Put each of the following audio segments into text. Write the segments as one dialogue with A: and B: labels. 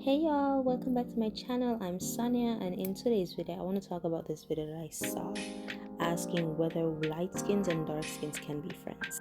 A: Hey y'all, welcome back to my channel. I'm Sonia, and in today's video I want to talk about this video that I saw asking whether light skins and dark skins can be friends.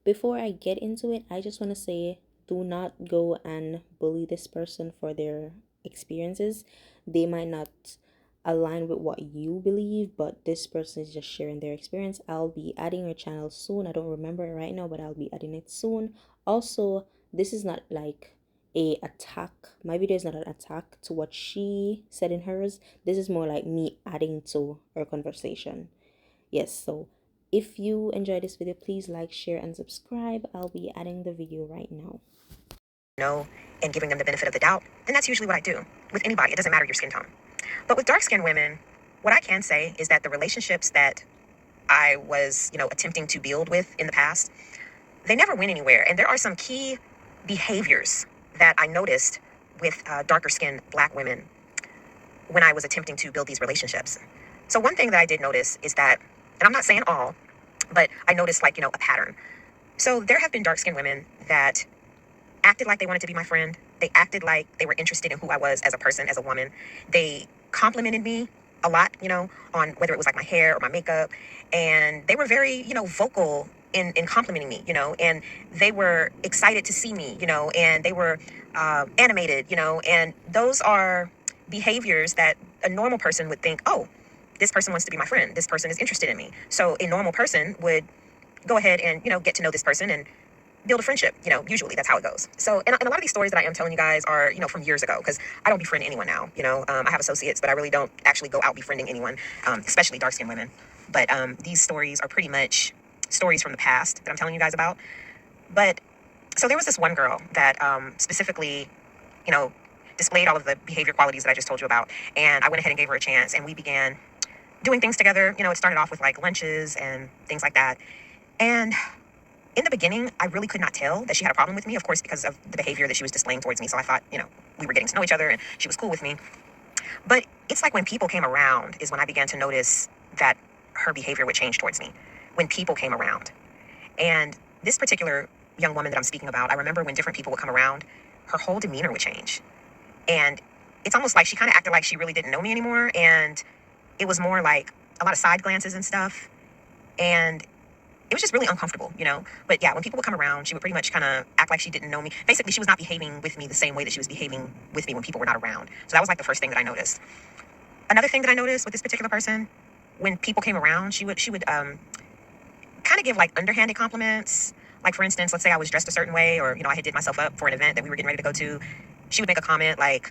A: Before I get into it, I just want to say do not go and bully this person for their experiences. They might not align with what you believe, but this person is just sharing their experience. I'll be adding her channel soon. I don't remember it right now, but I'll be adding it soon. Also, this is not like a attack. My video is not an attack to what she said in hers. This is more like me adding to her conversation. Yes, so if you enjoyed this video, please like, share, and subscribe. I'll be adding the video right now.
B: And giving them the benefit of the doubt, then that's usually what I do with anybody. It doesn't matter your skin tone. But with dark skinned women, what I can say is that the relationships that I was, attempting to build with in the past, they never went anywhere. And there are some key behaviors that I noticed with darker skinned black women when I was attempting to build these relationships. So one thing that I did notice is that, and I'm not saying all, but I noticed a pattern. So there have been dark skinned women that acted like they wanted to be my friend. They acted like they were interested in who I was as a person, as a woman. They complimented me a lot, on whether it was like my hair or my makeup. And they were very, vocal in complimenting me, and they were excited to see me, and they were animated, and those are behaviors that a normal person would think, oh, this person wants to be my friend. This person is interested in me. So a normal person would go ahead and, get to know this person and build a friendship. Usually that's how it goes. So, and a lot of these stories that I am telling you guys are, from years ago, because I don't befriend anyone now. I have associates, but I really don't actually go out befriending anyone, especially dark skinned women. But these stories are pretty much stories from the past that I'm telling you guys about. But so there was this one girl that specifically, you know, displayed all of the behavior qualities that I just told you about. And I went ahead and gave her a chance, and we began doing things together. It started off with like lunches and things like that. And in the beginning, I really could not tell that she had a problem with me, of course, because of the behavior that she was displaying towards me. So I thought, we were getting to know each other and she was cool with me. But it's like when people came around is when I began to notice that her behavior would change towards me. When people came around. And this particular young woman that I'm speaking about, I remember when different people would come around, her whole demeanor would change. And it's almost like she kind of acted like she really didn't know me anymore. And it was more like a lot of side glances and stuff. And it was just really uncomfortable. But yeah, when people would come around, she would pretty much kind of act like she didn't know me. Basically, she was not behaving with me the same way that she was behaving with me when people were not around. So that was like the first thing that I noticed. Another thing that I noticed with this particular person, when people came around, she would kind of give like underhanded compliments. Like, for instance, let's say I was dressed a certain way, or I had did myself up for an event that we were getting ready to go to. She would make a comment like,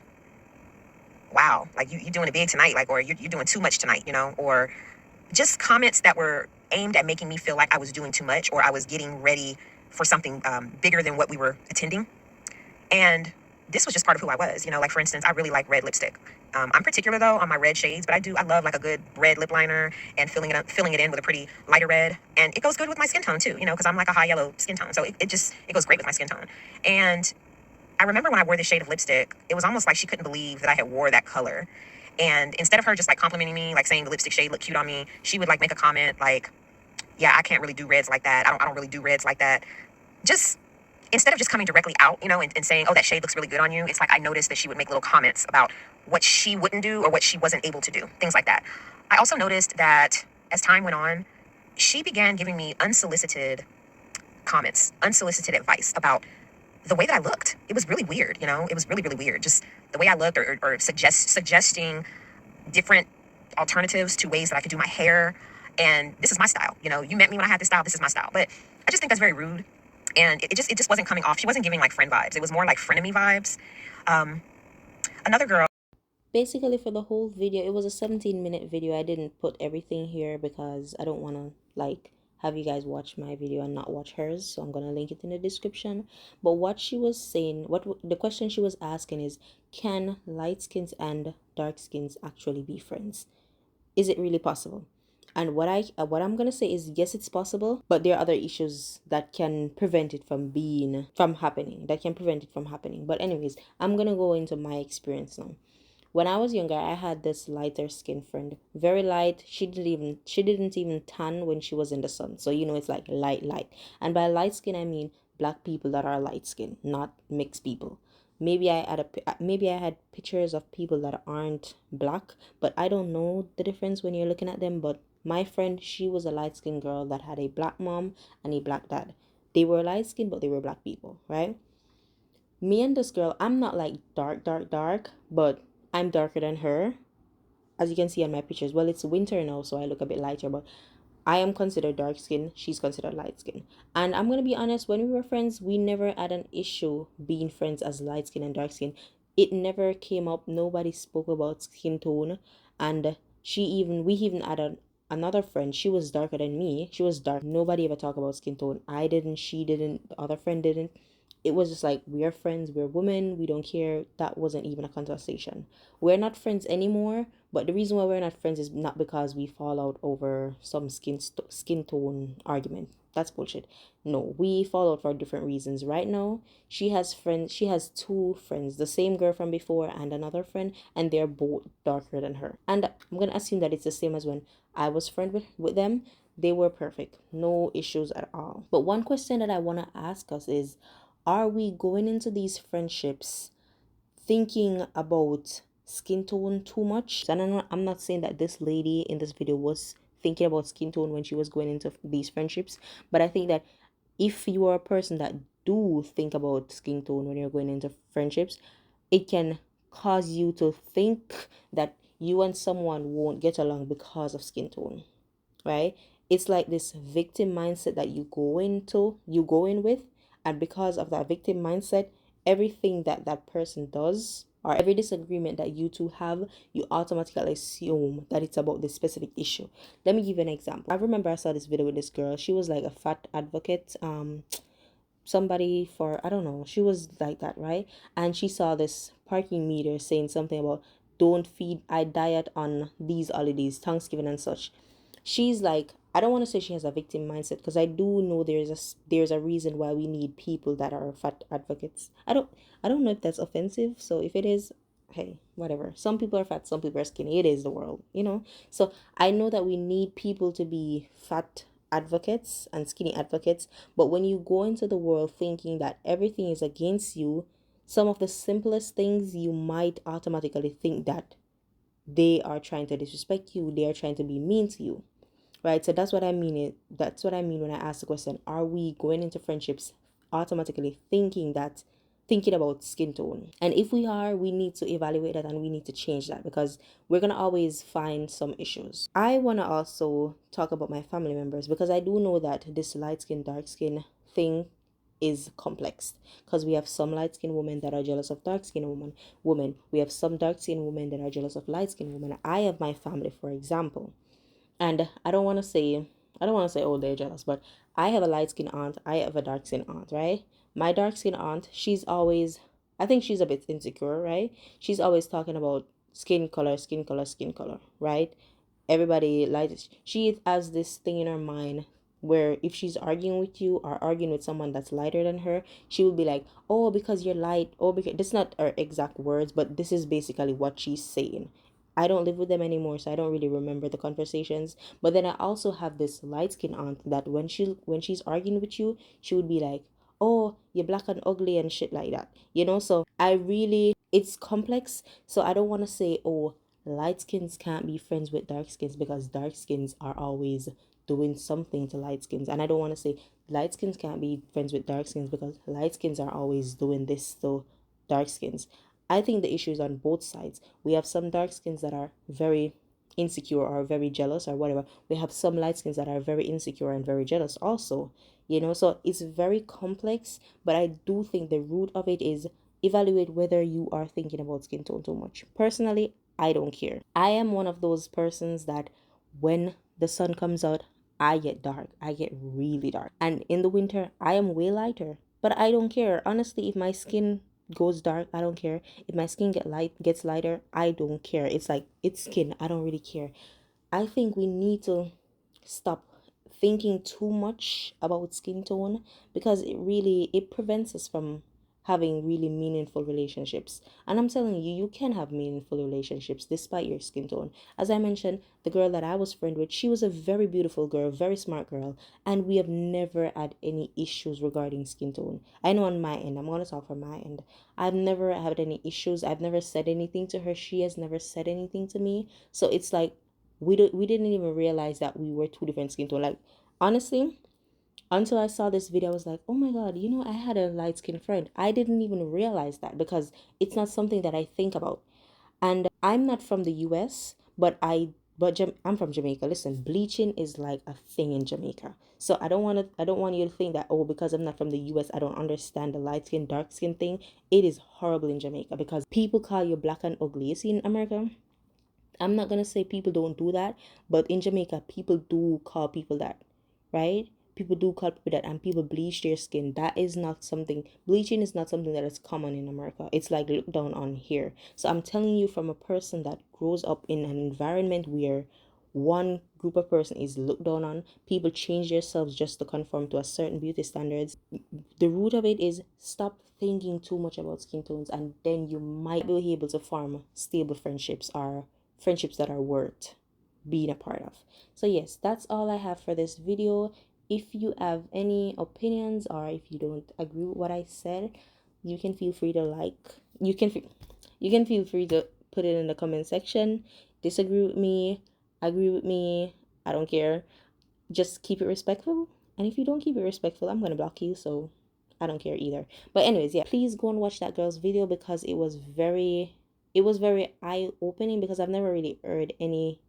B: wow, like you're doing it big tonight, like, or you're doing too much tonight, or just comments that were aimed at making me feel like I was doing too much, or I was getting ready for something bigger than what we were attending. And this was just part of who I was. Like, for instance, I really like red lipstick. I'm particular though on my red shades, but I love like a good red lip liner and filling it in with a pretty lighter red. And it goes good with my skin tone too, because I'm like a high yellow skin tone. So it goes great with my skin tone. And I remember when I wore this shade of lipstick, it was almost like she couldn't believe that I had wore that color. And instead of her just like complimenting me, like saying the lipstick shade looked cute on me, she would like make a comment like, yeah, I can't really do reds like that. I don't really do reds like that. Just instead of just coming directly out, and saying, oh, that shade looks really good on you. It's like I noticed that she would make little comments about what she wouldn't do or what she wasn't able to do, things like that. I also noticed that as time went on, she began giving me unsolicited comments, unsolicited advice about the way that I looked. It was really weird, it was really, really weird. Just the way I looked, or suggesting different alternatives to ways that I could do my hair. And this is my style. You met me when I had this style. This is my style. But I just think that's very rude. And it just wasn't coming off. She wasn't giving like friend vibes. It was more like frenemy vibes. Another girl.
A: Basically, for the whole video, it was a 17-minute video. I didn't put everything here because I don't want to like have you guys watch my video and not watch hers, so I'm gonna link it in the description. But what she was saying, what the question she was asking is, can light skins and dark skins actually be friends? Is it really possible? And what I'm gonna say is, yes, it's possible, but there are other issues that can prevent it from happening. That can prevent it from happening. But anyways, I'm gonna go into my experience now. When I was younger, I had this lighter skin friend, very light. She didn't even tan when she was in the sun. So it's like light. And by light skin I mean black people that are light skin, not mixed people. maybe I had pictures of people that aren't black, but I don't know the difference when you're looking at them. But my friend, she was a light-skinned girl that had a black mom and a black dad. They were light-skinned, but they were black people, right? Me and this girl, I'm not like dark, dark, dark, but I'm darker than her, as you can see on my pictures. Well, it's winter now, so I look a bit lighter, but I am considered dark skin, she's considered light skin. And I'm gonna be honest, when we were friends, we never had an issue being friends as light skin and dark skin. It never came up, nobody spoke about skin tone. And we even had another friend, she was darker than me, she was dark, nobody ever talked about skin tone. I didn't, she didn't, the other friend didn't. It was just like, we're friends, we're women, we don't care. That wasn't even a conversation. We're not friends anymore, but the reason why we're not friends is not because we fall out over some skin tone argument. That's bullshit. No, we fall out for different reasons. Right now, she has two friends, the same girl from before and another friend, and they're both darker than her. And I'm gonna assume that it's the same as when I was friend with them. They were perfect, no issues at all. But one question that I want to ask us is, are we going into these friendships thinking about skin tone too much? And I'm not saying that this lady in this video was thinking about skin tone when she was going into these friendships, but I think that if you are a person that do think about skin tone when you're going into friendships, it can cause you to think that you and someone won't get along because of skin tone, right? It's like this victim mindset that you go in with, and because of that victim mindset, everything that that person does or every disagreement that you two have, you automatically assume that it's about this specific issue. Let me give you an example. I remember I saw this video with this girl. She was like a fat advocate, somebody for, I don't know, she was like that, right? And she saw this parking meter saying something about, don't feed, I diet on these holidays, Thanksgiving and such. She's like, I don't want to say she has a victim mindset, because I do know there's a reason why we need people that are fat advocates. I don't know if that's offensive, so if it is, hey, whatever. Some people are fat, some people are skinny. It is the world, you know. So I know that we need people to be fat advocates and skinny advocates, but when you go into the world thinking that everything is against you, some of the simplest things you might automatically think that they are trying to disrespect you, they are trying to be mean to you, right? So that's what I mean. That's what I mean when I ask the question, are we going into friendships automatically thinking about skin tone? And if we are, we need to evaluate that and we need to change that, because we're going to always find some issues. I want to also talk about my family members, because I do know that this light skin dark skin thing is complex, because we have some light skinned women that are jealous of dark skinned women. We have some dark skinned women that are jealous of light skinned women. I have my family, for example, and I don't want to say, oh, they're jealous, but I have a light skinned aunt, I have a dark skinned aunt, right? My dark skinned aunt, she's always, I think she's a bit insecure, right? She's always talking about skin color, skin color, skin color, right? Everybody, like, she has this thing in her mind where if she's arguing with you or arguing with someone that's lighter than her, she will be like, oh, because you're light, oh, because that's not her exact words, but this is basically what she's saying. I don't live with them anymore, so I don't really remember the conversations. But then I also have this light skinned aunt that when she's arguing with you, she would be like, oh, you're black and ugly and shit like that, you know. So I really, it's complex. So I don't want to say, oh, light skins can't be friends with dark skins, because dark skins are always doing something to light skins. And I don't want to say light skins can't be friends with dark skins, because light skins are always doing this to dark skins. I think the issue is on both sides. We have some dark skins that are very insecure or very jealous or whatever. We have some light skins that are very insecure and very jealous also, you know. So it's very complex, but I do think the root of it is evaluate whether you are thinking about skin tone too much. Personally, I don't care. I am one of those persons that when the sun comes out, I get dark. I get really dark. And in the winter, I am way lighter. But I don't care. Honestly, if my skin goes dark, I don't care. If my skin gets lighter, I don't care. It's like, it's skin. I don't really care. I think we need to stop thinking too much about skin tone, because it prevents us from having really meaningful relationships. And I'm telling you, you can have meaningful relationships despite your skin tone. As I mentioned, the girl that I was friend with, she was a very beautiful girl, very smart girl, and we have never had any issues regarding skin tone. I know on my end, I'm going to talk from my end. I've never had any issues. I've never said anything to her. She has never said anything to me. So it's like we didn't even realize that we were two different skin tone. Like, honestly, until I saw this video, I was like, oh my God, I had a light skinned friend. I didn't even realize that because it's not something that I think about. And I'm not from the US, I'm from Jamaica. Listen, bleaching is like a thing in Jamaica. So I don't want you to think that, oh, because I'm not from the US, I don't understand the light skin, dark skin thing. It is horrible in Jamaica because people call you black and ugly. You see, in America, I'm not gonna say people don't do that, but in Jamaica, people do call people that, right? People do call people that, and people bleach their skin. That is not something, bleaching is not something that is common in America. It's like looked down on here. So I'm telling you from a person that grows up in an environment where one group of person is looked down on, people change themselves just to conform to a certain beauty standards. The root of it is stop thinking too much about skin tones, and then you might be able to form stable friendships or friendships that are worth being a part of. So yes, that's all I have for this video. If you have any opinions or if you don't agree with what I said, you can feel free to you can feel free to put it in the comment section. Disagree with me, agree with me, I don't care. Just keep it respectful. And if you don't keep it respectful, I'm gonna block you, so I don't care either. But anyways, yeah, please go and watch that girl's video because it was very eye-opening because I've never really heard any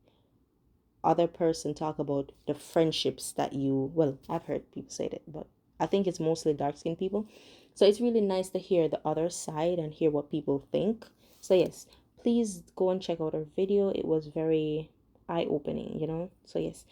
A: other person talk about the friendships that I've heard people say that, but I think it's mostly dark-skinned people. So it's really nice to hear the other side and hear what people think. So yes, please go and check out our video. It was very eye-opening. So yes.